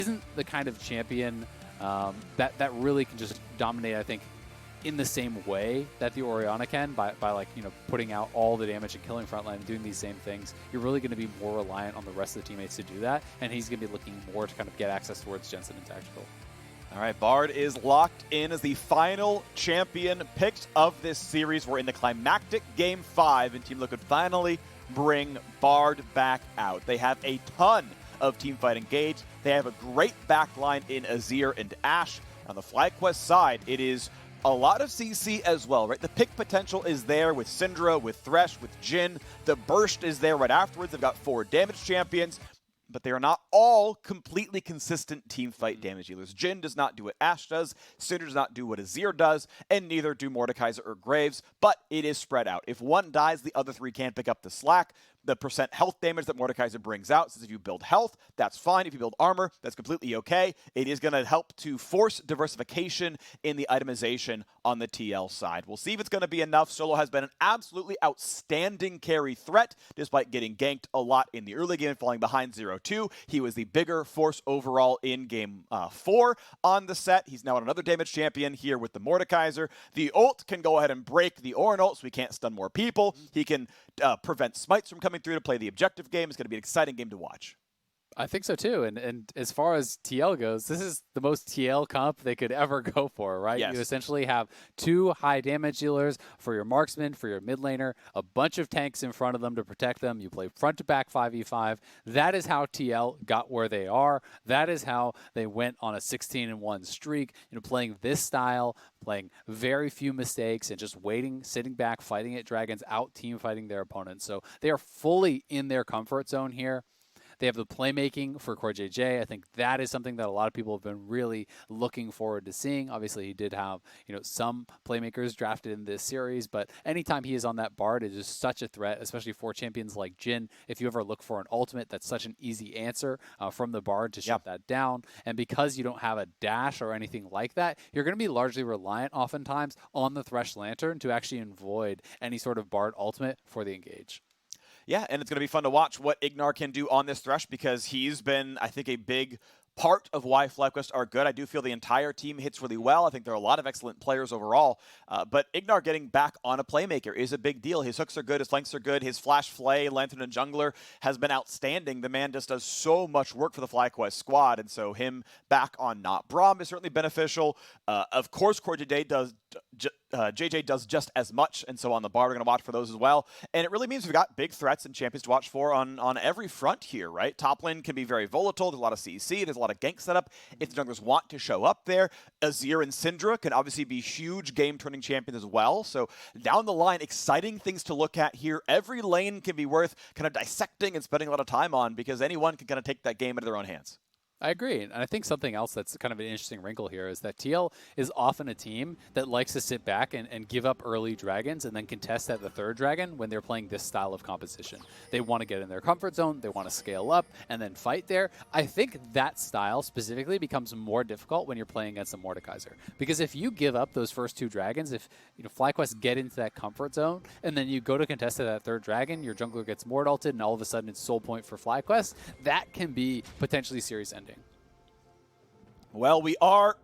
isn't the kind of champion that really can just dominate, I think, in the same way that the Orianna can by like, you know, putting out all the damage and killing frontline and doing these same things. You're really going to be more reliant on the rest of the teammates to do that, and he's going to be looking more to kind of get access towards Jensen and Tactical. All right, Bard is locked in as the final champion picked of this series. We're in the climactic Game 5, and Team Liquid finally bring Bard back out. They have a ton of teamfight engaged. They have a great backline in Azir and Ashe. On the FlyQuest side, it is a lot of CC as well, right? The pick potential is there with Syndra, with Thresh, with Jhin. The burst is there right afterwards. They've got 4 damage champions, but they are not all completely consistent teamfight damage dealers. Jhin does not do what Ashe does, Syndra does not do what Azir does, and neither do Mordekaiser or Graves, but it is spread out. If one dies, the other 3 can't pick up the slack. The percent health damage that Mordekaiser brings out says if you build health, that's fine. If you build armor, that's completely okay. It is going to help to force diversification in the itemization on the TL side. We'll see if it's going to be enough. Solo has been an absolutely outstanding carry threat, despite getting ganked a lot in the early game and falling behind 0-2. He was the bigger force overall in Game 4 on the set. He's now another damage champion here with the Mordekaiser. The ult can go ahead and break the Ornn ult so he can't stun more people. He can prevent smites from coming through to play the objective game. It's going to be an exciting game to watch. I think so too, and as far as TL goes, this is the most TL comp they could ever go for, right? Yes. You essentially have 2 high damage dealers for your marksman, for your mid laner, a bunch of tanks in front of them to protect them. You play front to back 5v5. That is how TL got where they are. That is how they went on a 16-1 streak, you know, playing this style, playing very few mistakes and just waiting, sitting back, fighting at dragons, out team fighting their opponents. So they are fully in their comfort zone here. They have the playmaking for CoreJJ. I think that is something that a lot of people have been really looking forward to seeing. Obviously, he did have, you know, some playmakers drafted in this series, but anytime he is on that Bard, it is such a threat, especially for champions like Jhin. If you ever look for an ultimate, that's such an easy answer from the Bard to shut that down. And because you don't have a dash or anything like that, you're going to be largely reliant oftentimes on the Thresh Lantern to actually avoid any sort of Bard ultimate for the engage. Yeah, and it's going to be fun to watch what IgNar can do on this Thresh, because he's been, I think, a big part of why FlyQuest are good. I do feel the entire team hits really well. I think there are a lot of excellent players overall. But IgNar getting back on a playmaker is a big deal. His hooks are good. His flanks are good. His flash flay, lantern, and jungler has been outstanding. The man just does so much work for the FlyQuest squad. And so him back on Not Braum is certainly beneficial. Of course, CoreJJ does... JJ does just as much, and so on the Bard, we're going to watch for those as well. And it really means we've got big threats and champions to watch for on every front here, right? Top lane can be very volatile. There's a lot of CC. There's a lot of gank setup if the junglers want to show up there. Azir and Syndra can obviously be huge game-turning champions as well. So down the line, exciting things to look at here. Every lane can be worth kind of dissecting and spending a lot of time on, because anyone can kind of take that game into their own hands. I agree, and I think something else that's kind of an interesting wrinkle here is that TL is often a team that likes to sit back and give up early dragons and then contest at the 3rd dragon when they're playing this style of composition. They want to get in their comfort zone, they want to scale up, and then fight there. I think that style specifically becomes more difficult when you're playing against a Mordekaiser, because if you give up those first 2 dragons, if FlyQuest get into that comfort zone, and then you go to contest at that 3rd dragon, your jungler gets Mord ulted, and all of a sudden it's soul point for FlyQuest, that can be potentially serious ending. Well, we are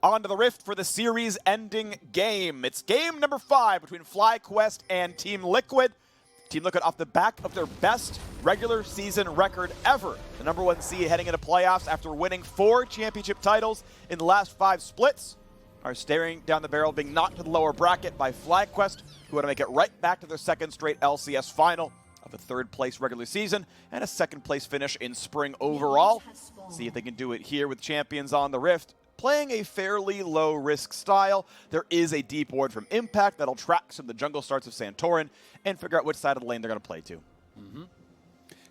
on to the Rift for the series-ending game. It's game number 5 between FlyQuest and Team Liquid. Team Liquid off the back of their best regular season record ever. The number 1 seed heading into playoffs after winning 4 championship titles in the last 5 splits are staring down the barrel, being knocked to the lower bracket by FlyQuest, who want to make it right back to their 2nd straight LCS final of a 3rd place regular season and a 2nd place finish in spring overall. See if they can do it here with champions on the Rift. Playing a fairly low-risk style. There is a deep ward from Impact that'll track some of the jungle starts of Santorin and figure out which side of the lane they're going to play to.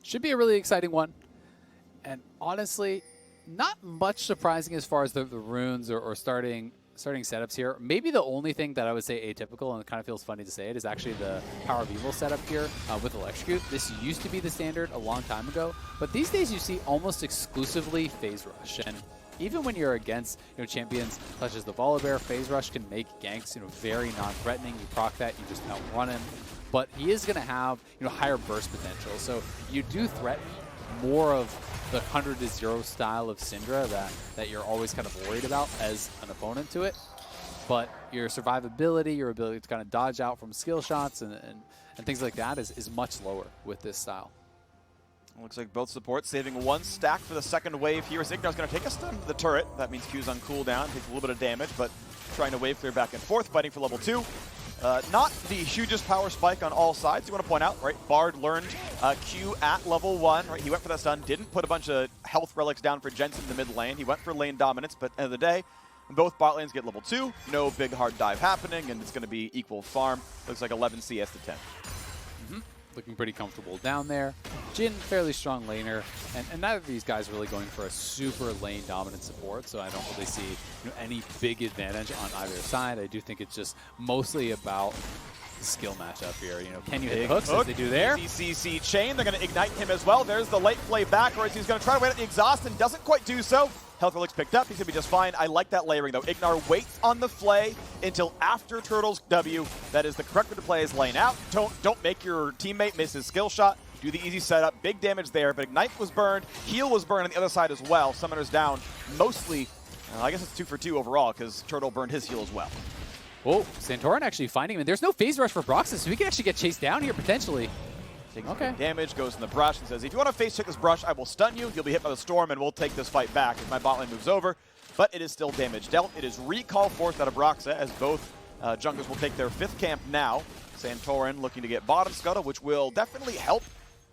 Should be a really exciting one. And honestly, not much surprising as far as the runes or starting setups here. Maybe the only thing that I would say atypical, and it kind of feels funny to say it, is actually the PowerOfEvil setup here with Electrocute. This used to be the standard a long time ago, but these days you see almost exclusively Phase Rush. And even when you're against champions such as the Volibear, Phase Rush can make ganks very non-threatening. You proc that, you just outrun him. But he is going to have higher burst potential. So you do threaten more of the 100-0 style of Syndra that you're always kind of worried about as an opponent to it. But your survivability, your ability to kind of dodge out from skill shots and things like that is much lower with this style. Looks like both supports saving one stack for the second wave here. As IgNar's going to take a stun to the turret. That means Q's on cooldown, takes a little bit of damage, but trying to wave clear back and forth, fighting for level 2. Not the hugest power spike on all sides, you want to point out, right? Bard learned Q at level 1, right? He went for that stun, didn't put a bunch of health relics down for Jensen in the mid lane. He went for lane dominance, but at the end of the day, both bot lanes get level 2, no big hard dive happening, and it's going to be equal farm. Looks like 11 CS to 10. Looking pretty comfortable down there. Jhin, fairly strong laner, and neither of these guys really going for a super lane dominant support, so I don't really see any big advantage on either side. I do think it's just mostly about the skill matchup here. Can you hit the hooks as they do there? CC chain, they're going to ignite him as well. There's the late play backwards. He's going to try to wait at the exhaust and doesn't quite do so. Health relics picked up. He's going to be just fine. I like that layering, though. IgNar waits on the flay until after Turtle's W. That is the correct way to play his lane out. Don't make your teammate miss his skill shot. Do the easy setup. Big damage there, but Ignite was burned. Heal was burned on the other side as well. Summoner's down. Mostly, I guess it's 2 for 2 overall because Turtle burned his heal as well. Oh, Santorin actually finding him. And there's no phase rush for Broxah, so he can actually get chased down here potentially. Takes damage, goes in the brush, and says, if you want to face check this brush, I will stun you. You'll be hit by the storm, and we'll take this fight back if my bot lane moves over. But it is still damage dealt. It is recall forced out of Broxah, as both junglers will take their 5th camp now. Santorin looking to get bottom scuttle, which will definitely help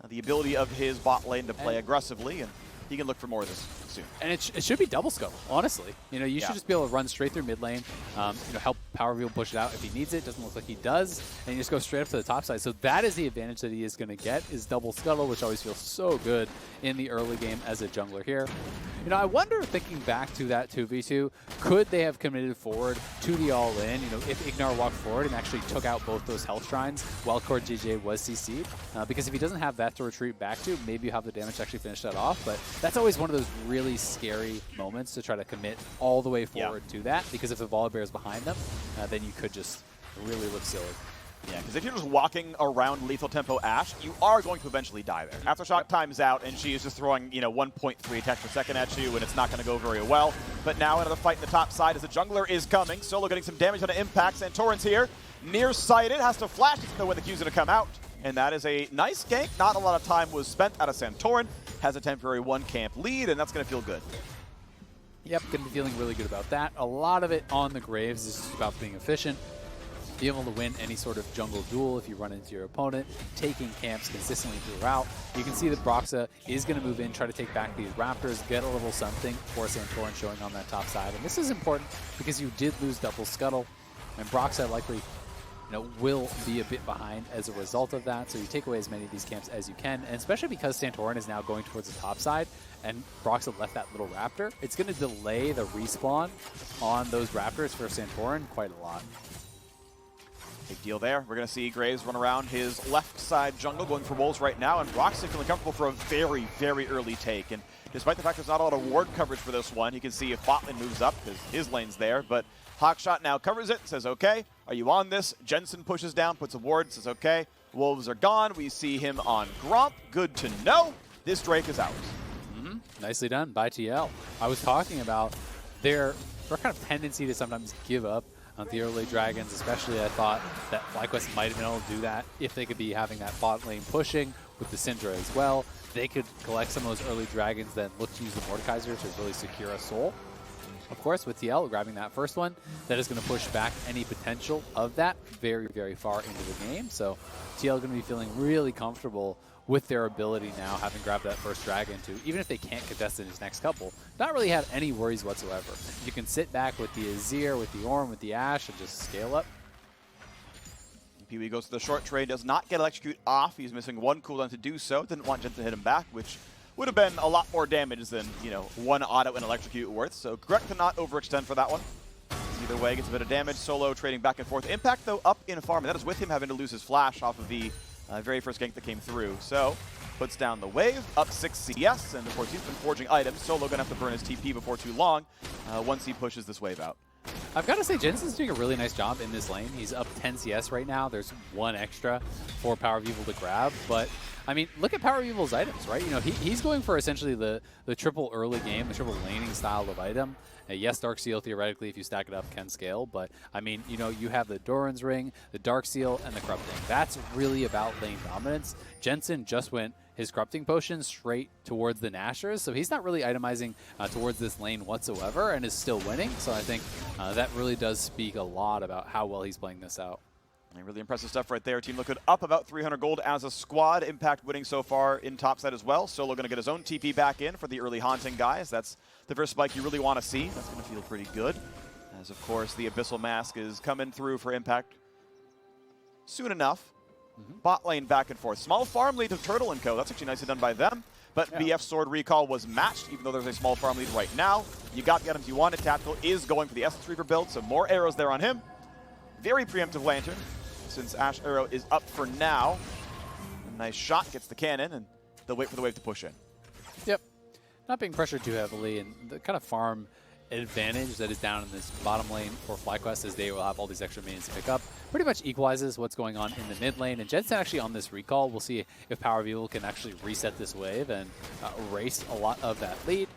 the ability of his bot lane to play aggressively, and he can look for more of this soon. And it should be double scuttle, honestly. You should just be able to run straight through mid lane, help PowerOfEvil push it out if he needs it. Doesn't look like he does, and you just go straight up to the top side. So that is the advantage that he is going to get, is double scuttle, which always feels so good in the early game as a jungler here. I wonder, thinking back to that 2v2, could they have committed forward to the all-in, if IgNar walked forward and actually took out both those health shrines while CoreJJ was CC'd? Because if he doesn't have that to retreat back to, maybe you have the damage to actually finish that off. But that's always one of those really scary moments to try to commit all the way forward to that, because if the Volibear is behind them, then you could just really look silly. Yeah, because if you're just walking around lethal tempo Ashe, you are going to eventually die there. Aftershock times out, and she is just throwing 1.3 attacks per second at you, and it's not going to go very well. But now another fight in the top side as the jungler is coming. Solo getting some damage on an impact. Santorin's here, nearsighted, has to flash to know when the Q's going to come out. And that is a nice gank. Not a lot of time was spent out of Santorin. Has a temporary 1 camp lead, and that's going to feel good. Yep, going to be feeling really good about that. A lot of it on the Graves is just about being efficient. Be able to win any sort of jungle duel if you run into your opponent, taking camps consistently throughout. You can see that Broxah is going to move in, try to take back these Raptors, get a little something for Santorin showing on that top side. And this is important because you did lose double scuttle, and Broxah likely will be a bit behind as a result of that. So you take away as many of these camps as you can, and especially because Santorin is now going towards the top side and Broxah left that little Raptor, it's going to delay the respawn on those Raptors for Santorin quite a lot. Big deal there. We're going to see Graves run around his left side jungle, going for wolves right now, and Broxah feeling comfortable for a very, very early take. And despite the fact there's not a lot of ward coverage for this one, you can see if bot lane moves up, because his lane's there, but Hawkshot now covers it, says, okay, are you on this? Jensen pushes down, puts a ward, says, okay. Wolves are gone. We see him on Gromp. Good to know. This Drake is ours. Nicely done by TL. I was talking about their kind of tendency to sometimes give up on the early dragons, especially. I thought that FlyQuest might have been able to do that if they could be having that bot lane pushing with the Syndra as well. They could collect some of those early dragons, then look to use the Mordekaiser to really secure a soul. Of course, with TL grabbing that first one, that is going to push back any potential of that very, very far into the game. So TL going to be feeling really comfortable with their ability now, having grabbed that first dragon, to, even if they can't contest in his next couple, not really have any worries whatsoever. You can sit back with the Azir, with the Ornn, with the Ashe, and just scale up. Pee-wee goes to the short trade, does not get Electrocute off. He's missing 1 cooldown to do so. Didn't want Jensen to hit him back, which would have been a lot more damage than, 1 auto and Electrocute worth. So correct to not overextend for that one. Either way, gets a bit of damage. Solo trading back and forth. Impact, though, up in farm, and that is with him having to lose his flash off of the very first gank that came through. So puts down the wave, up 6 CS, and of course he's been forging items. Solo gonna have to burn his TP before too long once he pushes this wave out. I've got to say, Jensen's doing a really nice job in this lane. He's up 10 CS right now. There's 1 extra for PowerOfEvil to grab, but I mean, look at PowerOfEvil's items, right? You know, he's going for essentially the triple early game, the triple laning style of item. Yes, Dark Seal, theoretically, if you stack it up, can scale. But, I mean, you know, you have the Doran's Ring, the Dark Seal, and the Corrupting. That's really about lane dominance. Jensen just went his Corrupting Potion straight towards the Nashers, so he's not really itemizing towards this lane whatsoever and is still winning. So I think that really does speak a lot about how well he's playing this out. Really impressive stuff right there. Team Liquid up about 300 gold as a squad. Impact winning so far in topside as well. Solo going to get his own TP back in for the early haunting guys. That's the first spike you really want to see. That's going to feel pretty good. As of course the Abyssal Mask is coming through for Impact soon enough. Bot lane back and forth. Small farm lead to Turtle & Co. That's actually nicely done by them. But BF Sword Recall was matched, even though there's a small farm lead right now. You got the items you wanted. Tactical is going for the Essence Reaper build, so more arrows there on him. Very preemptive Lantern, since Ashe Arrow is up for now. A nice shot, gets the cannon, and they'll wait for the wave to push in. Yep. Not being pressured too heavily, and the kind of farm advantage that is down in this bottom lane for FlyQuest as they will have all these extra minions to pick up pretty much equalizes what's going on in the mid lane. And Jensen actually on this recall, we'll see if PowerOfEvil can actually reset this wave and erase a lot of that lead.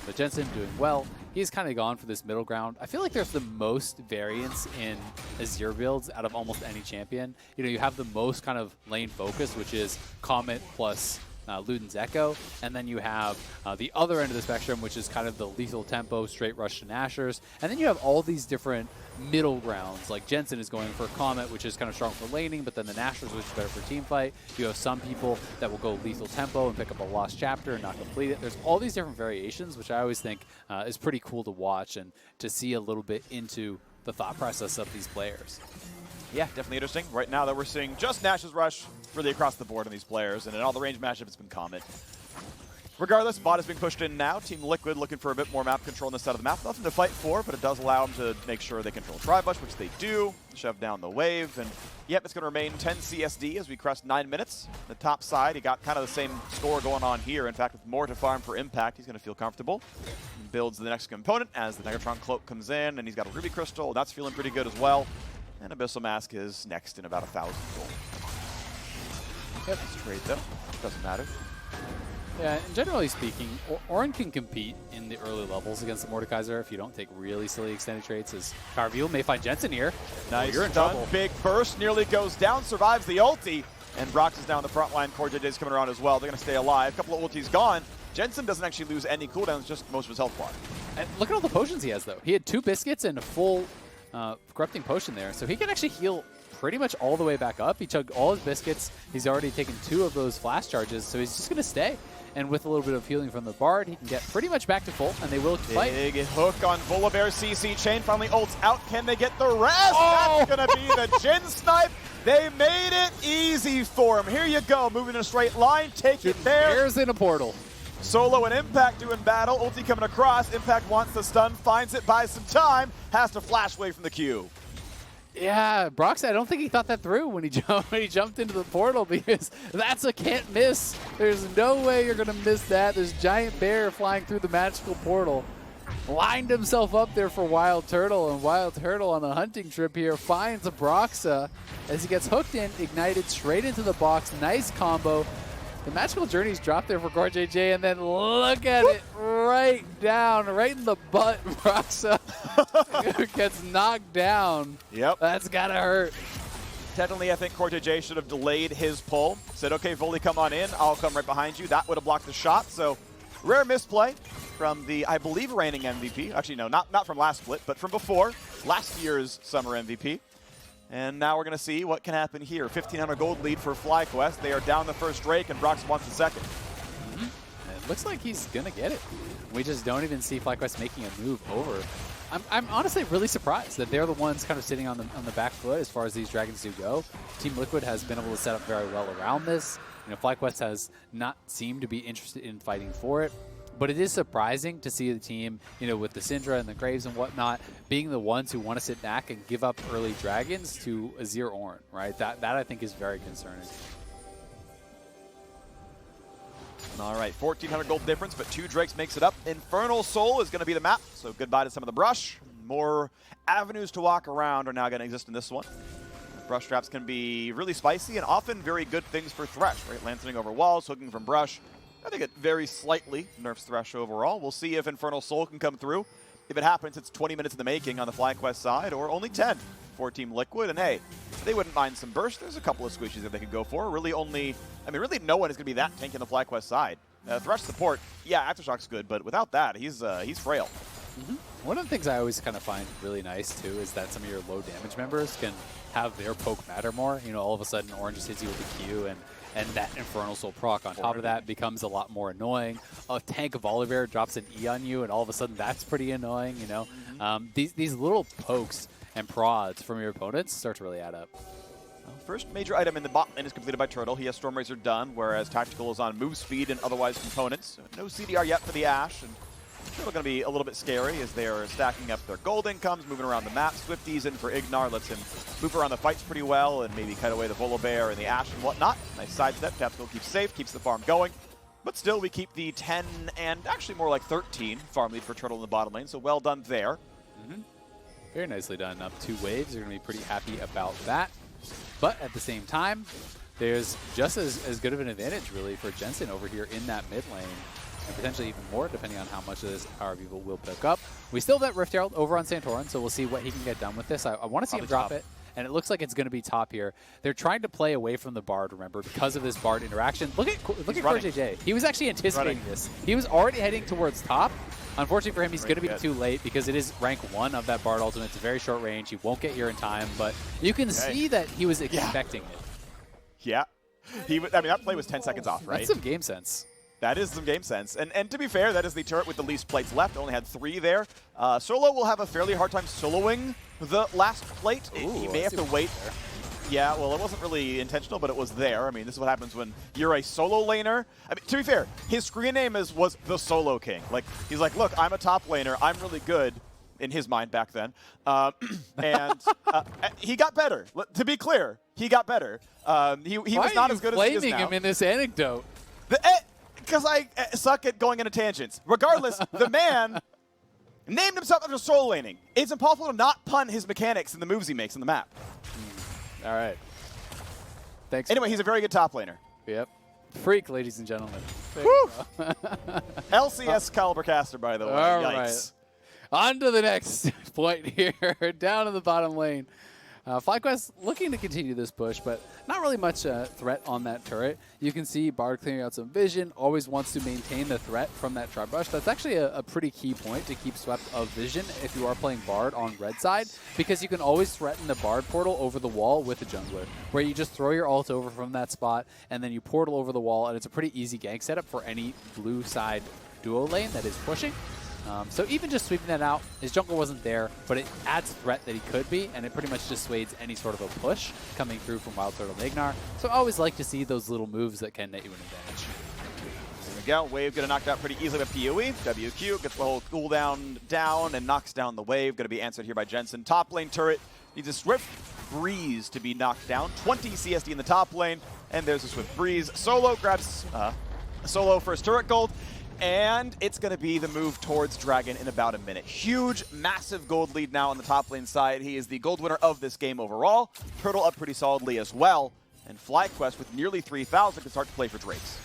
But Jensen doing well. He's kind of gone for this middle ground. I feel like there's the most variance in Azir builds out of almost any champion. You know, you have the most kind of lane focus, which is Comet plus Luden's Echo, and then you have the other end of the spectrum, which is kind of the lethal tempo, straight rush to Nashers, and then you have all these different middle grounds, like Jensen is going for Comet, which is kind of strong for laning, but then the Nashers, which is better for team fight. You have some people that will go lethal tempo and pick up a lost chapter and not complete it. There's all these different variations, which I always think is pretty cool to watch and to see a little bit into the thought process of these players. Yeah, definitely interesting. Right now that we're seeing just Nash's Rush really across the board on these players, and in all the range matchups it's been Comet. Regardless, bot is being pushed in now. Team Liquid looking for a bit more map control on this side of the map. Nothing to fight for, but it does allow them to make sure they control Tri-Bush, which they do. Shove down the wave, and yep, it's going to remain 10 CSD as we crest 9 minutes. The top side, he got kind of the same score going on here. In fact, with more to farm for Impact, he's going to feel comfortable. He builds the next component as the Negatron Cloak comes in, and he's got a Ruby Crystal. That's feeling pretty good as well. And Abyssal Mask is next in about 1,000 gold. Yep, it's trade though. Doesn't matter. Yeah, and generally speaking, Ornn can compete in the early levels against the Mordekaiser if you don't take really silly extended trades, as PowerOfEvil may find Jensen here. Nice, you're in done. trouble. Big burst, nearly goes down, survives the ulti. And Broxah is down the front line. CoreJJ is coming around as well. They're going to stay alive. A couple of ultis gone. Jensen doesn't actually lose any cooldowns, just most of his health bar. And look at all the potions he has, though. He had 2 biscuits and a full Corrupting Potion there, so he can actually heal pretty much all the way back up. He chugged all his biscuits. He's already taken 2 of those flash charges, so he's just going to stay. And with a little bit of healing from the Bard, he can get pretty much back to full, and they will fight. Big hook on Volibear. CC chain finally ults out. Can they get the rest? Oh! That's going to be the Jhin snipe. They made it easy for him. Here you go, moving in a straight line. Take it there. There's in a portal. Solo and Impact doing battle. Ulti coming across. Impact wants the stun, finds it, buys some time, has to flash away from the queue. Yeah, Broxah, I don't think he thought that through when he jumped into the portal, because that's a can't miss. There's no way you're going to miss that. There's Giant Bear flying through the magical portal. Lined himself up there for WildTurtle, and WildTurtle on a hunting trip here finds a Broxah as he gets hooked in, ignited straight into the box. Nice combo. The magical journeys dropped there for CoreJJ, and then look at it right down, right in the butt. Broxah gets knocked down. Yep. That's gotta hurt. Technically, I think CoreJJ should have delayed his pull. Said, okay, Volley, come on in. I'll come right behind you. That would have blocked the shot. So, rare misplay from the, I believe, reigning MVP. Actually, no, not from last split, but from before. Last year's summer MVP. And now we're going to see what can happen here. 1,500 gold lead for FlyQuest. They are down the first Drake, and Broxah wants the second. It looks like he's going to get it. We just don't even see FlyQuest making a move over. I'm honestly really surprised that they're the ones kind of sitting on the back foot as far as these Dragons do go. Team Liquid has been able to set up very well around this. You know, FlyQuest has not seemed to be interested in fighting for it. But it is surprising to see the team, you know, with the Syndra and the Graves and whatnot, being the ones who want to sit back and give up early Dragons to Azir Ornn, right? That I think is very concerning. All right, 1,400 gold difference, but 2 Drakes makes it up. Infernal Soul is going to be the map, so goodbye to some of the brush. More avenues to walk around are now going to exist in this one. Brush traps can be really spicy and often very good things for Thresh, right? Lancing over walls, hooking from Brush. I think it very slightly nerfs Thresh overall. We'll see if Infernal Soul can come through. If it happens, it's 20 minutes in the making on the FlyQuest side, or only 10 for Team Liquid. And hey, they wouldn't mind some burst. There's a couple of squishes that they could go for. Really really no one is going to be that tanky on the FlyQuest side. Thresh support, yeah, Aftershock's good, but without that, he's frail. One of the things I always kind of find really nice, too, is that some of your low damage members can have their poke matter more. You know, all of a sudden, Ornn just hits you with a Q, and that Infernal Soul proc on top of that becomes a lot more annoying. A tank of Volibear drops an E on you, and all of a sudden, that's pretty annoying, you know? These little pokes and prods from your opponents start to really add up. Well, first major item in the bot lane is completed by Turtle. He has Stormrazor done, whereas Tactical is on move speed and otherwise components. No CDR yet for the Ashe, and Turtle going to be a little bit scary as they are stacking up their gold incomes, moving around the map. Swifties in for IgNar, lets him move around the fights pretty well and maybe cut away the Volibear and the Ashe and whatnot. Nice sidestep. Tactical keeps safe, keeps the farm going. But still, we keep the 10 and actually more like 13 farm lead for Turtle in the bottom lane, so well done there. Very nicely done. Up 2 waves. You're going to be pretty happy about that. But at the same time, there's just as good of an advantage, really, for Jensen over here in that mid lane. And potentially even more, depending on how much of this PowerOfEvil will pick up. We still have that Rift Herald over on Santorin, so we'll see what he can get done with this. I want to see him drop it, and it looks like it's going to be top here. They're trying to play away from the Bard, remember, because of this Bard interaction. Look at CoreJJ. He was actually anticipating this. He was already heading towards top. Unfortunately for him, he's going to be too late because it is rank 1 of that Bard ultimate. It's a very short range. He won't get here in time, but you can see that he was expecting it. Yeah. That play was 10 seconds off, right? That's some game sense. That is some game sense. And to be fair, that is the turret with the least plates left. Only had 3 there. Solo will have a fairly hard time soloing the last plate. Ooh, he may have to wait. Yeah, well, it wasn't really intentional, but it was there. I mean, this is what happens when you're a solo laner. I mean, to be fair, his screen name was the Solo King. Like, he's like, look, I'm a top laner. I'm really good, in his mind back then. He got better. To be clear, he got better. He was not as good as he is now. Why are you blaming him in this anecdote? Because I suck at going into tangents. Regardless, the man named himself after solo laning. It's impossible to not pun his mechanics and the moves he makes on the map. All right. Thanks. Anyway, he's a very good top laner. Yep. Freak, ladies and gentlemen. Woo! LCS caliber caster, by the way. All Yikes. right. On to the next point here. Down in the bottom lane. FlyQuest looking to continue this push, but not really much threat on that turret. You can see Bard clearing out some vision, always wants to maintain the threat from that Tri Brush. That's actually a pretty key point to keep swept of vision if you are playing Bard on red side, because you can always threaten the Bard portal over the wall with the jungler, where you just throw your ult over from that spot, and then you portal over the wall, and it's a pretty easy gank setup for any blue side duo lane that is pushing. So even just sweeping that out, his jungle wasn't there, but it adds threat that he could be, and it pretty much dissuades any sort of a push coming through from WildTurtle and IgNar. So I always like to see those little moves that can net you an advantage. There we go. Wave getting knocked out pretty easily by PoE. WQ gets the whole cooldown down and knocks down the wave. Going to be answered here by Jensen. Top lane turret needs a Swift Breeze to be knocked down. 20 CSD in the top lane, and there's a Swift Breeze. Solo grabs Solo first turret gold. And it's going to be the move towards Dragon in about a minute. Huge, massive gold lead now on the top lane side. He is the gold winner of this game overall. Turtle up pretty solidly as well. And FlyQuest with nearly 3,000 can start to play for Drakes.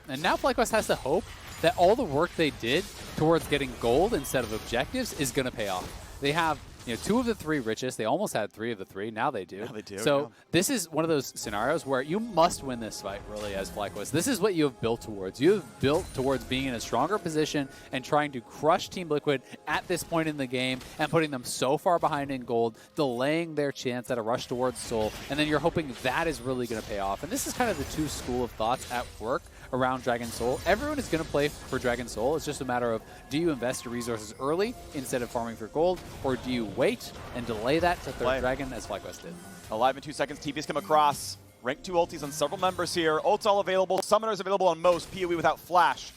And now FlyQuest has to hope that all the work they did towards getting gold instead of objectives is going to pay off. They have 2 of the 3 richest. They almost had 3 of the 3. Now they do. Now they do. So this is one of those scenarios where you must win this fight, really, as FlyQuest. This is what you have built towards. You have built towards being in a stronger position and trying to crush Team Liquid at this point in the game and putting them so far behind in gold, delaying their chance at a rush towards Soul, and then you're hoping that is really going to pay off. And this is kind of the 2 school of thoughts at work around Dragon Soul. Everyone is going to play for Dragon Soul. It's just a matter of, do you invest your resources early instead of farming for gold, or do you wait and delay that to third Dragon as FlyQuest did? Alive in 2 seconds. TP's come across. Rank 2 ultis on several members here. Ults all available. Summoners available on most. PoE without flash.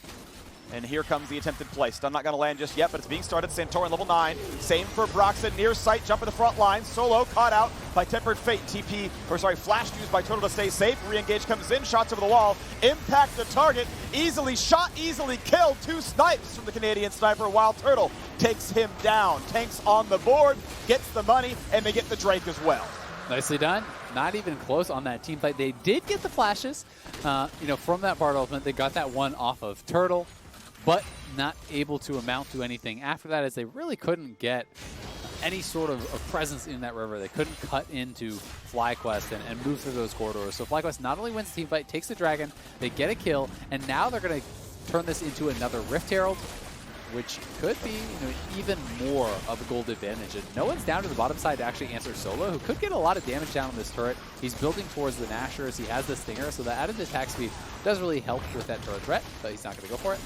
And here comes the attempted play. Stun not going to land just yet, but it's being started. Santorin level 9. Same for Broxah. Near sight, jump in the front line. Solo caught out by Tempered Fate. Flash used by Turtle to stay safe. Re-engage comes in, shots over the wall. Impact the target. Easily shot, easily killed. 2 snipes from the Canadian sniper. WildTurtle takes him down. Tanks on the board, gets the money, and they get the Drake as well. Nicely done. Not even close on that team fight. They did get the flashes, from that Bard ultimate. They got that one off of Turtle, but not able to amount to anything after that, as they really couldn't get any sort of presence in that river. They couldn't cut into FlyQuest and move through those corridors. So FlyQuest not only wins the team fight, takes the dragon, they get a kill, and now they're going to turn this into another Rift Herald, which could be even more of a gold advantage. And no one's down to the bottom side to actually answer Solo, who could get a lot of damage down on this turret. He's building towards the Nashers. He has the Stinger, so the added attack speed does really help with that turret threat, but he's not going to go for it.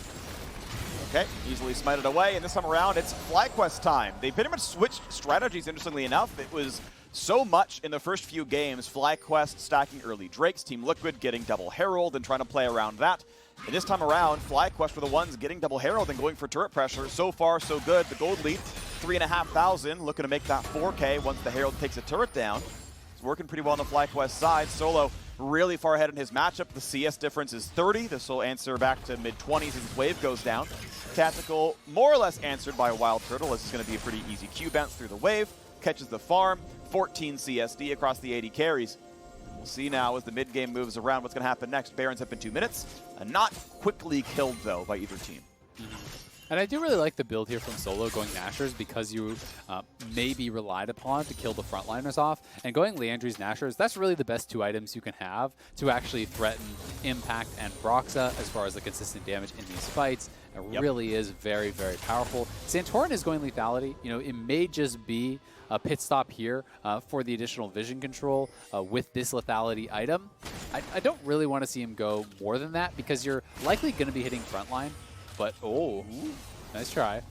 Okay, easily smited away, and this time around, it's FlyQuest time. They pretty much switched strategies, interestingly enough. It was so much in the first few games, FlyQuest stacking early Drakes, Team Liquid getting double Herald and trying to play around that. And this time around, FlyQuest were the ones getting double Herald and going for turret pressure. So far, so good. The gold lead, 3,500, looking to make that 4K once the Herald takes a turret down. It's working pretty well on the FlyQuest side. Solo really far ahead in his matchup. The CS difference is 30. This will answer back to mid-20s as his wave goes down. Tactical, more or less answered by WildTurtle. This is going to be a pretty easy Q bounce through the wave. Catches the farm, 14 CSD across the 80 carries. We'll see now as the mid-game moves around what's going to happen next. Barons up in 2 minutes. Not quickly killed, though, by either team. And I do really like the build here from Solo going Nashers, because you may be relied upon to kill the frontliners off. And going Leandry's Nashers, that's really the best 2 items you can have to actually threaten Impact and Broxah as far as the consistent damage in these fights. It really is very, very powerful. Santorin is going lethality. It may just be a pit stop here for the additional vision control with this lethality item. I don't really want to see him go more than that, because you're likely going to be hitting frontline. But, nice try.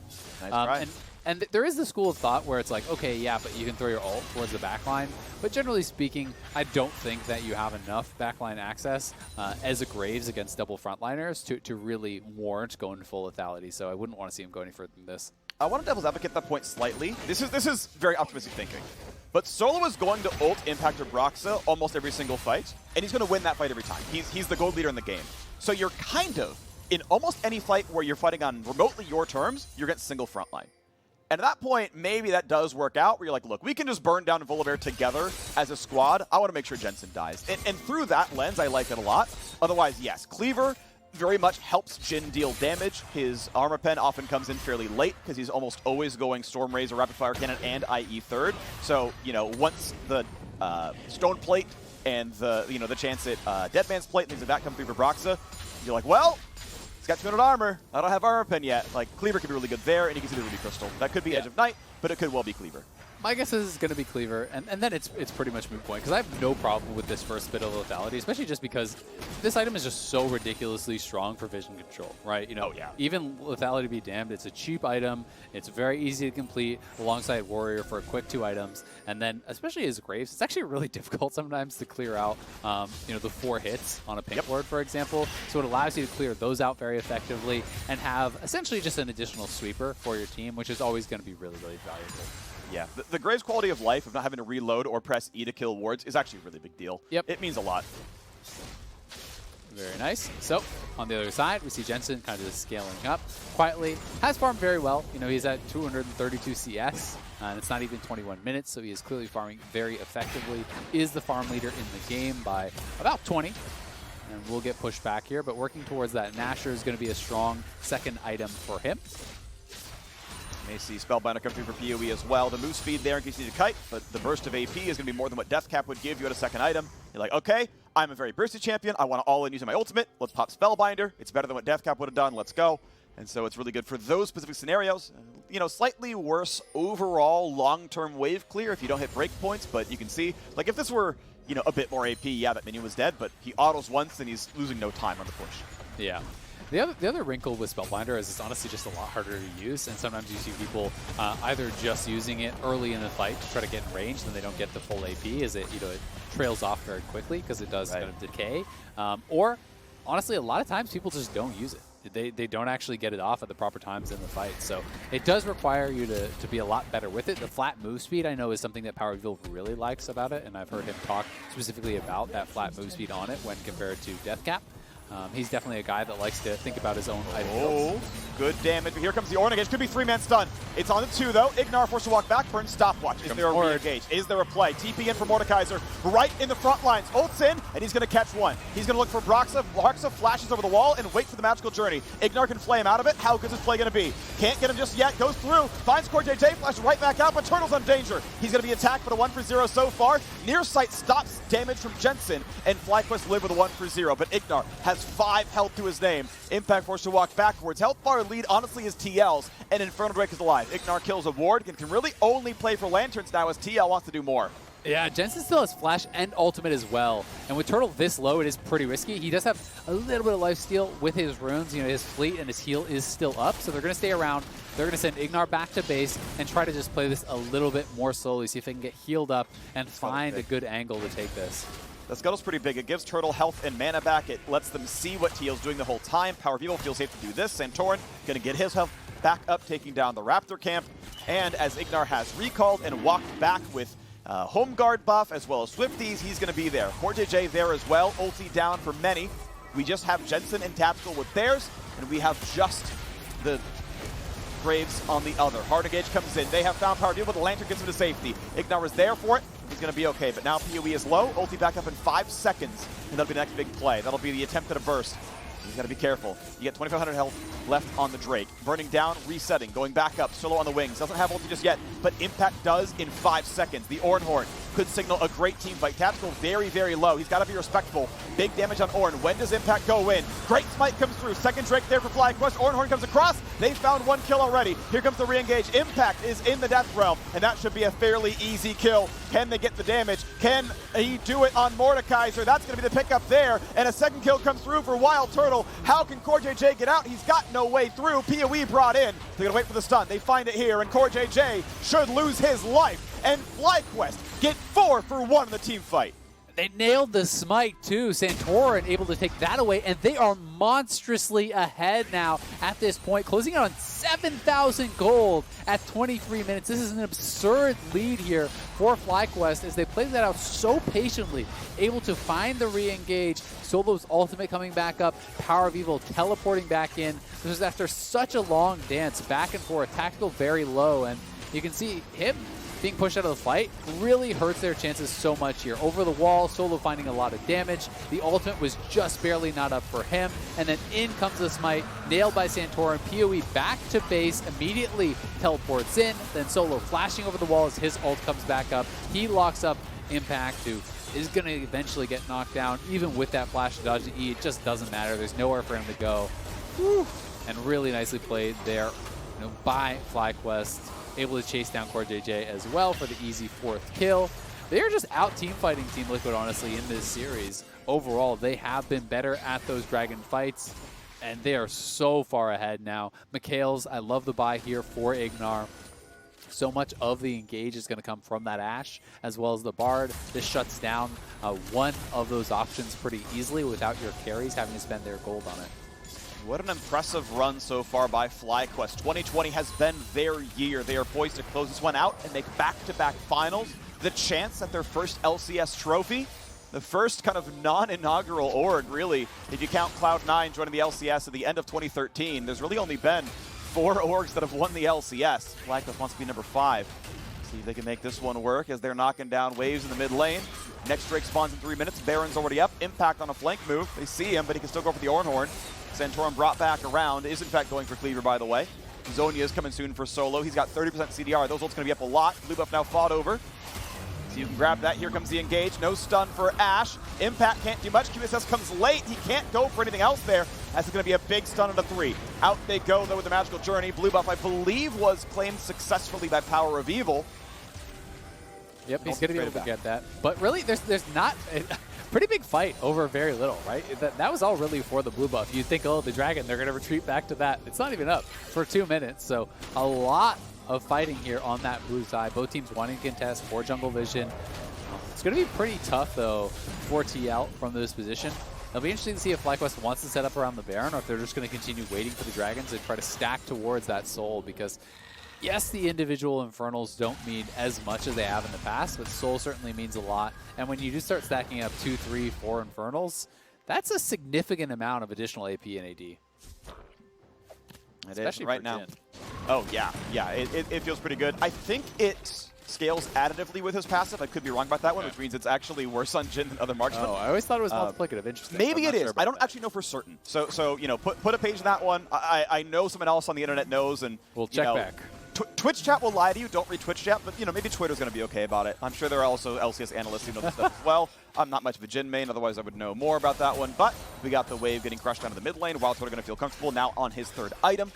Nice try. And there is the school of thought where it's like, okay, yeah, but you can throw your ult towards the backline. But generally speaking, I don't think that you have enough backline access as a Graves against double frontliners to really warrant going full lethality. So I wouldn't want to see him go any further than this. I want to devil's advocate that point slightly. This is very optimistic thinking. But Solo is going to ult Impact or Broxah almost every single fight, and he's going to win that fight every time. He's the gold leader in the game. So you're kind of, in almost any fight where you're fighting on remotely your terms, you're getting single frontline. And at that point, maybe that does work out, where you're like, look, we can just burn down Volibear together as a squad. I want to make sure Jensen dies. And through that lens, I like it a lot. Otherwise, yes, Cleaver very much helps Jhin deal damage. His armor pen often comes in fairly late, because he's almost always going Storm Razor, Rapid Fire Cannon, and IE third. So, once the Stone Plate and the chance at Dead Man's Plate and things like that come through for Broxah, you're like, well, he's got 200 armor. I don't have armor pen yet. Like, Cleaver could be really good there, and he can see the Ruby Crystal. That could be Edge of Night, but it could well be Cleaver. My guess is going to be Cleaver, and then it's pretty much moot point, because I have no problem with this first bit of lethality, especially just because this item is just so ridiculously strong for vision control, right? Even lethality be damned, it's a cheap item, it's very easy to complete alongside Warrior for a quick 2 items, and then especially as Graves, it's actually really difficult sometimes to clear out, the 4 hits on a pink ward, for example, so it allows you to clear those out very effectively and have essentially just an additional sweeper for your team, which is always going to be really, really valuable. Yeah, the Graves' quality of life of not having to reload or press E to kill wards is actually a really big deal. Yep. It means a lot. Very nice. So, on the other side, we see Jensen kind of just scaling up quietly. Has farmed very well. He's at 232 CS, and it's not even 21 minutes, so he is clearly farming very effectively. Is the farm leader in the game by about 20. And we'll get pushed back here, but working towards that Nasher is going to be a strong second item for him. May see Spellbinder come through for PoE as well. The move speed there in case you need a kite, but the burst of AP is going to be more than what Death Cap would give you at a second item. You're like, okay, I'm a very bursty champion. I want to all-in using my ultimate. Let's pop Spellbinder. It's better than what Death Cap would have done. Let's go. And so it's really good for those specific scenarios. Slightly worse overall long-term wave clear if you don't hit breakpoints, but you can see, like, if this were, a bit more AP, yeah, that minion was dead, but he autos once and he's losing no time on the push. Yeah. The other wrinkle with Spellbinder is it's honestly just a lot harder to use, and sometimes you see people either just using it early in the fight to try to get in range, and they don't get the full AP, as it it trails off very quickly because it does kind of decay. Or honestly, a lot of times people just don't use it. They don't actually get it off at the proper times in the fight. So it does require you to be a lot better with it. The flat move speed, I know, is something that PowerOfEvil really likes about it, and I've heard him talk specifically about that flat move speed on it when compared to Death Cap. He's definitely a guy that likes to think about his own item Oh, builds. good damage. But here comes the Ornn engage. Could be 3-man stun. It's on the 2, though. IgNar forced to walk back. Burn stopwatch. Is there a re-engage? Is there a play? TP in for Mordekaiser. Right in the front lines. Ults in, and he's going to catch one. He's going to look for Broxah. Broxah flashes over the wall and wait for the magical journey. IgNar can flay him out of it. How good is this play going to be? Can't get him just yet. Goes through. Finds CoreJJ. Flashes right back out, but Turtle's on danger. He's going to be attacked, but a 1-for-0 so far. Near sight stops damage from Jensen, and FlyQuest live with a 1-for-0. But IgNar has 5 health to his name. Impact forced to walk backwards. Health bar lead honestly is TL's, and Infernal Drake is alive. IgNar kills a ward and can really only play for Lanterns now as TL wants to do more. Yeah, Jensen still has flash and ultimate as well. And with Turtle this low, it is pretty risky. He does have a little bit of lifesteal with his runes. You know, his fleet and his heal is still up, so they're going to stay around. They're going to send IgNar back to base and try to just play this a little bit more slowly, see if they can get healed up and find a good angle to take this. The scuttle's pretty big. It gives Turtle health and mana back. It lets them see what TL's doing the whole time. PowerOfEvil feels safe to do this. Santorin going to get his health back up, taking down the Raptor camp. And as IgNar has recalled and walked back with home guard buff as well as Swifties, he's going to be there. CoreJJ there as well. Ulti down for many. We just have Jensen and Tactical with theirs, and we have just the Graves on the other. Hard engage comes in. They have found PowerOfEvil, but the Lantern gets him to safety. IgNar is there for it. He's going to be okay, but now PoE is low. Ulti back up in 5 seconds, and that'll be the next big play. That'll be the attempt at a burst. He's got to be careful. You get 2,500 health left on the Drake. Burning down, resetting, going back up. Solo on the wings. Doesn't have ulti just yet, but impact does in 5 seconds. The Ornn could signal a great team fight. Tactical very, very low. He's got to be respectful. Big damage on Ornn. When does impact go in? Great smite comes through. Second Drake there for FlyQuest. Ornn comes across. They found 1 kill already. Here comes the re-engage. Impact is in the death realm, and that should be a fairly easy kill. Can they get the damage? Can he do it on Mordekaiser? That's going to be the pickup there, and a second kill comes through for WildTurtle. How can CoreJJ get out? He's got no way through. PoE brought in. They're going to wait for the stun. They find it here, and CoreJJ should lose his life, and FlyQuest get 4 for 1 in the team fight. They nailed the smite too. Santorin able to take that away, and they are monstrously ahead now at this point, closing out on 7,000 gold at 23 minutes. This is an absurd lead here for FlyQuest as they play that out so patiently, able to find the re-engage. Solo's ultimate coming back up, PowerOfEvil teleporting back in. This is after such a long dance, back and forth, Tactical very low, and you can see him being pushed out of the fight really hurts their chances so much here. Over the wall, Solo finding a lot of damage. The ultimate was just barely not up for him. And then in comes the smite, nailed by Santorin. PoE back to base, immediately teleports in. Then Solo flashing over the wall as his ult comes back up. He locks up Impact, who is going to eventually get knocked down. Even with that flash to dodge the E, it just doesn't matter. There's nowhere for him to go. Whew. And really nicely played there, by FlyQuest. Able to chase down CoreJJ as well for the easy 4th kill. They're just out team fighting Team Liquid, honestly, in this series. Overall, they have been better at those dragon fights, and they are so far ahead now. Mikhail's, I love the buy here for IgNar. So much of the engage is going to come from that Ashe, as well as the Bard. This shuts down one of those options pretty easily without your carries having to spend their gold on it. What an impressive run so far by FlyQuest. 2020 has been their year. They are poised to close this one out and make back-to-back finals. The chance at their first LCS trophy, the first kind of non-inaugural org, really. If you count Cloud9 joining the LCS at the end of 2013, there's really only been 4 orgs that have won the LCS. FlyQuest wants to be number 5. See if they can make this one work as they're knocking down waves in the mid lane. Next Drake spawns in 3 minutes. Baron's already up. Impact on a flank move. They see him, but he can still go for the Ornn. Santorin brought back around, is in fact going for Cleaver, by the way. Zonia is coming soon for Solo. He's got 30% CDR. Those ults going to be up a lot. Blue buff now fought over. So you can grab that. Here comes the engage. No stun for Ashe. Impact can't do much. QSS comes late. He can't go for anything else there. That's going to be a big stun at a 3. Out they go, though, with the magical journey. Blue buff, I believe, was claimed successfully by PowerOfEvil. Yep, he's going to be able to get that. But really, there's not... Pretty big fight over very little, right? That was all really for the blue buff. You'd think, oh, the dragon, they're going to retreat back to that. It's not even up for 2 minutes. So a lot of fighting here on that blue side. Both teams wanting to contest for jungle vision. It's going to be pretty tough, though, for TL from this position. It'll be interesting to see if FlyQuest wants to set up around the Baron or if they're just going to continue waiting for the dragons and try to stack towards that soul, because yes, the individual Infernals don't mean as much as they have in the past, but Soul certainly means a lot. And when you do start stacking up 2, 3, 4 Infernals, That's a significant amount of additional AP and AD. It Especially is right for now. Jhin. Oh, yeah. Yeah, it feels pretty good. I think it scales additively with his passive. I could be wrong about that one, which means it's actually worse on Jhin than other marksmen. Oh, I always thought it was multiplicative. Interesting. Maybe it is. Sure I don't that. actually know for certain. So you know, put a page in that one. I know someone else on the internet knows, and We'll check back. Twitch chat will lie to you. Don't read Twitch chat, but you know, maybe Twitter's going to be okay about it. I'm sure there are also LCS analysts who know this stuff as well. I'm not much of a Jhin main, otherwise I would know more about that one. But we got the wave getting crushed down to the mid lane. WildTurtle going to feel comfortable now on his third item.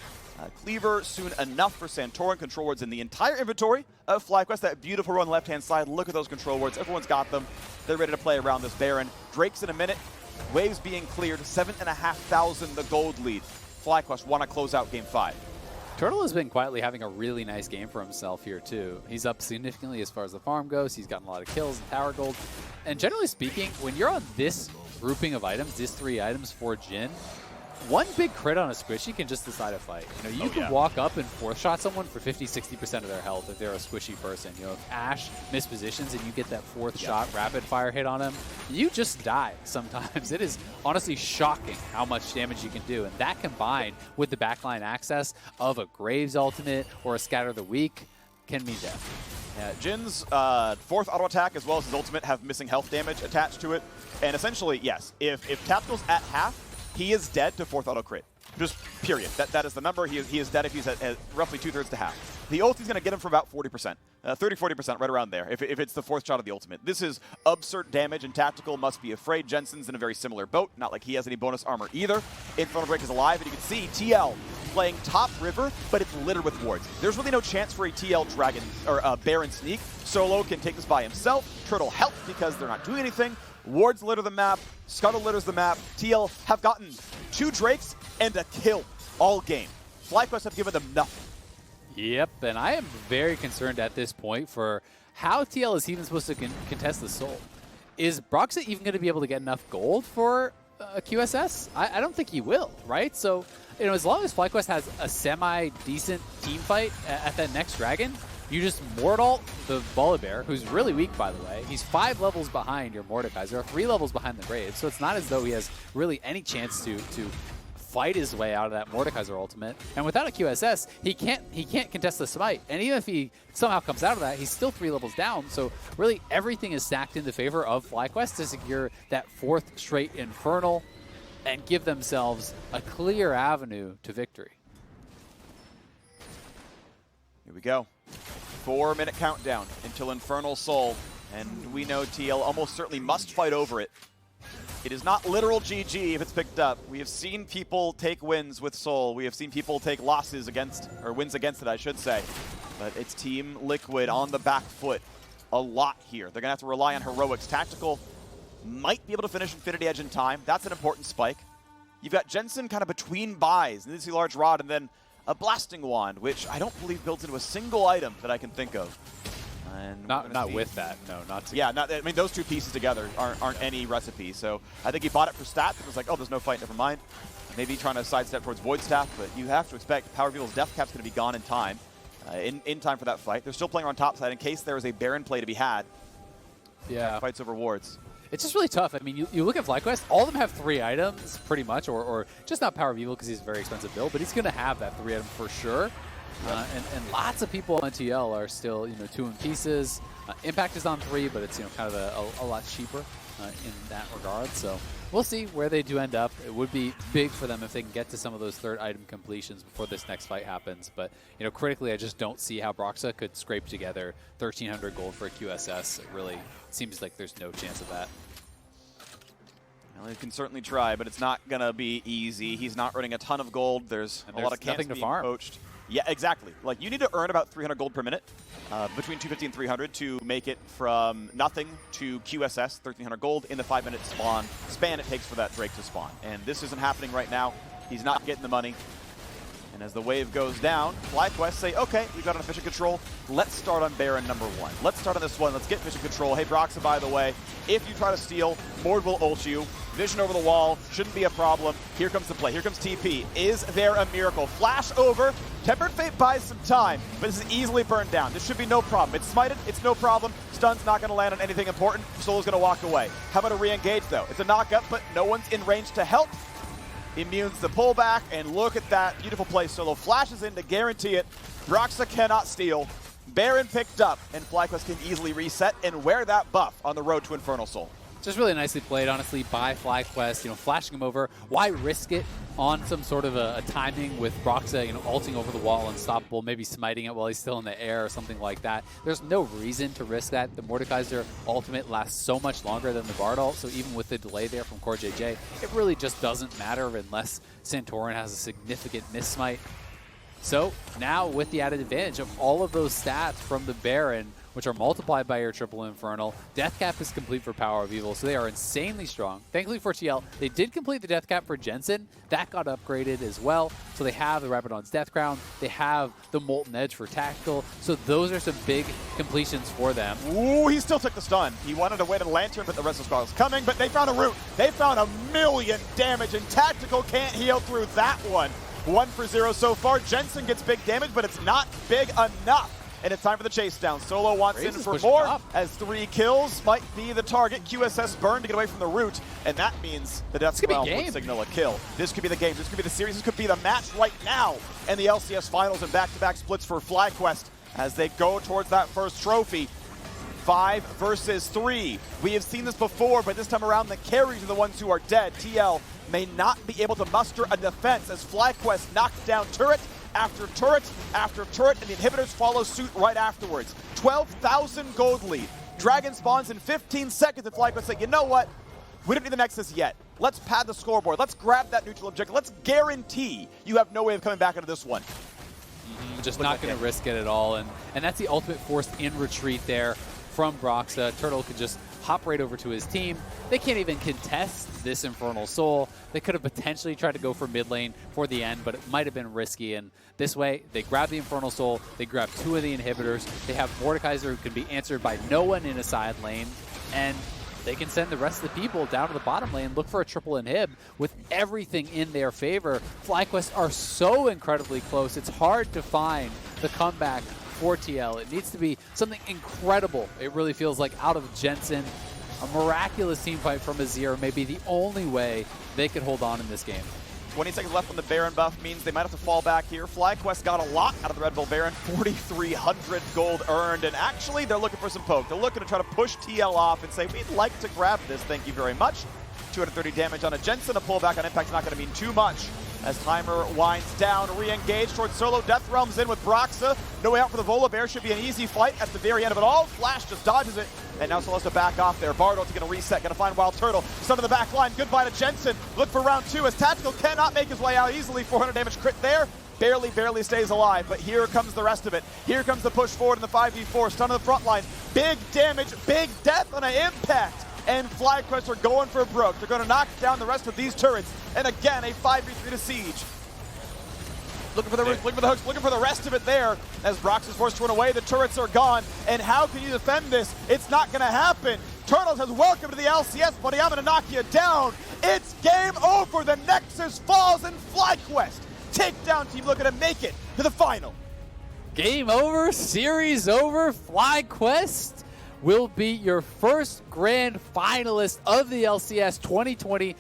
Cleaver soon enough for Santorin. Control wards in the entire inventory of FlyQuest. That beautiful run left-hand side. Look at those control wards. Everyone's got them. They're ready to play around this Baron. Drake's in a minute. Waves being cleared. 7,500 the gold lead. FlyQuest want to close out Game 5. Turtle has been quietly having a really nice game for himself here, too. He's up significantly as far as the farm goes. He's gotten a lot of kills and tower gold. And generally speaking, when you're on this grouping of items, these 3 items for Jhin, one big crit on a squishy can just decide a fight. You know, you can walk up and 4th-shot someone for 50-60% of their health if they're a squishy person. You know, if Ashe mispositions and you get that 4th shot rapid-fire hit on him, you just die sometimes. It is honestly shocking how much damage you can do. And that combined with the backline access of a Graves ultimate or a Scatter the Weak can mean death. Yeah, Jin's 4th auto attack as well as his ultimate have missing health damage attached to it. And essentially, yes, if Tactical's at half, he is dead to 4th auto crit. Just period. That is the number. He is dead if he's at roughly 2/3 to half. The ult is going to get him for about 40%. 30-40%, right around there, if it's the 4th shot of the ultimate. This is absurd damage, and Tactical must be afraid. Jensen's in a very similar boat. Not like he has any bonus armor either. Infernal Break is alive, and you can see TL playing top river, but it's littered with wards. There's really no chance for a TL Dragon or Baron sneak. Solo can take this by himself. Turtle helps because they're not doing anything. Wards litter the map. Scuttle litters the map. TL have gotten 2 Drakes and a kill all game. FlyQuest have given them nothing. Yep, and I am very concerned at this point for how TL is even supposed to contest the Soul. Is Broxah even going to be able to get enough gold for QSS? I don't think he will, right? So, you know, as long as FlyQuest has a semi-decent team fight at that next Dragon, you just Mortal the Volibear, who's really weak, by the way. He's 5 levels behind your Mordekaiser, 3 levels behind the Graves, so it's not as though he has really any chance to fight his way out of that Mordekaiser ultimate. And without a QSS, he can't contest the smite. And even if he somehow comes out of that, he's still 3 levels down. So really everything is stacked in the favor of FlyQuest to secure that 4th straight Infernal and give themselves a clear avenue to victory. Here we go. 4-minute countdown until Infernal Soul. And we know TL almost certainly must fight over it. It is not literal GG if it's picked up. We have seen people take wins with Soul. We have seen people take losses against, or wins against it, I should say. But it's Team Liquid on the back foot a lot here. They're going to have to rely on heroics. Tactical might be able to finish Infinity Edge in time. That's an important spike. You've got Jensen kind of between buys, and this is Large Rod, and then a Blasting Wand, which I don't believe builds into a single item that I can think of. And not with that, no, not together. Yeah, I mean, those 2 pieces together aren't any recipe. So I think he bought it for stats. It was like, oh, there's no fight, never mind. Maybe trying to sidestep towards Void Staff, but you have to expect PowerOfEvil's death cap's going to be gone in time. In time for that fight. They're still playing on top side in case there is a Baron play to be had. Yeah. Fights over wards. It's just really tough. I mean, you look at FlyQuest, all of them have 3 items, pretty much, or just not PowerOfEvil because he's a very expensive build, but he's going to have that 3 item for sure. And lots of people on TL are still, you know, 2 in pieces. Impact is on 3, but it's, you know, kind of a lot cheaper in that regard. So we'll see where they do end up. It would be big for them if they can get to some of those 3rd item completions before this next fight happens. But, you know, critically, I just don't see how Broxah could scrape together 1,300 gold for a QSS. It really seems like there's no chance of that. Well, he can certainly try, but it's not going to be easy. He's not earning a ton of gold. There's a lot of camps being poached. Yeah, exactly. Like, you need to earn about 300 gold per minute, between 250 and 300 to make it from nothing to QSS, 1,300 gold in the 5-minute span it takes for that Drake to spawn. And this isn't happening right now. He's not getting the money. And as the wave goes down, FlyQuest say, okay, we've got an efficient control. Let's start on Baron number 1. Let's start on this one. Let's get efficient control. Hey, Broxah, by the way, if you try to steal, Mord will ult you. Vision over the wall, shouldn't be a problem. Here comes the play, here comes TP. Is there a miracle? Flash over, Tempered Fate buys some time, but this is easily burned down. This should be no problem. It's smited, it's no problem. Stun's not gonna land on anything important. Solo's gonna walk away. How about a re-engage though? It's a knock-up, but no one's in range to help. Immunes the pullback, and look at that beautiful play. Solo flashes in to guarantee it. Broxah cannot steal. Baron picked up, and FlyQuest can easily reset and wear that buff on the road to Infernal Soul. Just really nicely played, honestly, by FlyQuest, flashing him over. Why risk it on some sort of a timing with Broxah, ulting over the wall, unstoppable, maybe smiting it while he's still in the air or something like that. There's no reason to risk that. The Mordekaiser ultimate lasts so much longer than the Bard ult, so even with the delay there from CoreJJ, it really just doesn't matter unless Santorin has a significant miss-smite. So now with the added advantage of all of those stats from the Baron, which are multiplied by your triple infernal, death cap is complete for PowerOfEvil, so they are insanely strong. Thankfully for TL, they did complete the death cap for Jensen. That got upgraded as well. So they have the Rapidon's Death Crown, they have the Molten Edge for tactical, so those are some big completions for them. Ooh, he still took the stun. He wanted to wait a lantern, but the rest of the squad was coming, but they found a root. They found 1,000,000 damage, and tactical can't heal through that one. 1 for 0 so far. Jensen gets big damage, but it's not big enough. And it's time for the chase down. Solo wants in for more, as 3 kills might be the target. QSS burn to get away from the root, and that means the Death Realm would signal a kill. This could be the game, this could be the series, this could be the match right now. And the LCS Finals and back-to-back splits for FlyQuest as they go towards that first trophy. 5 versus 3. We have seen this before, but this time around the carries are the ones who are dead. TL may not be able to muster a defense as FlyQuest knocks down turret after turret after turret, and the inhibitors follow suit right afterwards. 12,000 gold lead. Dragon spawns in 15 seconds, and FlyQuest say, you know what? We don't need the Nexus yet. Let's pad the scoreboard. Let's grab that neutral objective. Let's guarantee you have no way of coming back into this one. Just not going to risk it at all, and that's the ultimate forced in retreat there from Broxah. Turtle could just hop right over to his team. They can't even contest this Infernal Soul. They could have potentially tried to go for mid lane for the end, but it might have been risky. And this way, they grab the Infernal Soul, they grab 2 of the inhibitors, they have Mordekaiser who can be answered by no one in a side lane, and they can send the rest of the people down to the bottom lane, look for a triple inhib with everything in their favor. FlyQuest are so incredibly close, it's hard to find the comeback for TL. It needs to be something incredible, it really feels like, out of Jensen. A miraculous team fight from Azir may be the only way they could hold on in this game. 20 seconds left on the Baron buff means they might have to fall back here. FlyQuest got a lot out of the Red Bull Baron, 4,300 gold earned, and actually they're looking for some poke. They're looking to try to push TL off and say, we'd like to grab this, thank you very much. 230 damage on a Jensen, a pullback on Impact's not going to mean too much. As timer winds down, re-engage towards Solo. Death Realm's in with Broxah. No way out for the Volibear. Should be an easy fight at the very end of it all. Flash just dodges it. And now Solo has to back off there. Bardol's going to reset. Going to find WildTurtle. Stun to the back line. Goodbye to Jensen. Look for round 2 as Tactical cannot make his way out easily. 400 damage crit there. Barely stays alive. But here comes the rest of it. Here comes the push forward in the 5v4. Stun to the front line. Big damage. Big death on an Impact. And FlyQuest are going for broke. They're going to knock down the rest of these turrets. And again, a 5v3 to Siege. Looking for the roots, looking for the hooks, looking for the rest of it there. As Brox is forced to run away, the turrets are gone. And how can you defend this? It's not going to happen. Turtles has welcome to the LCS, buddy. I'm going to knock you down. It's game over. The Nexus falls, and FlyQuest takedown team looking to make it to the final. Game over, series over. FlyQuest will be your first grand finalist of the LCS 2020.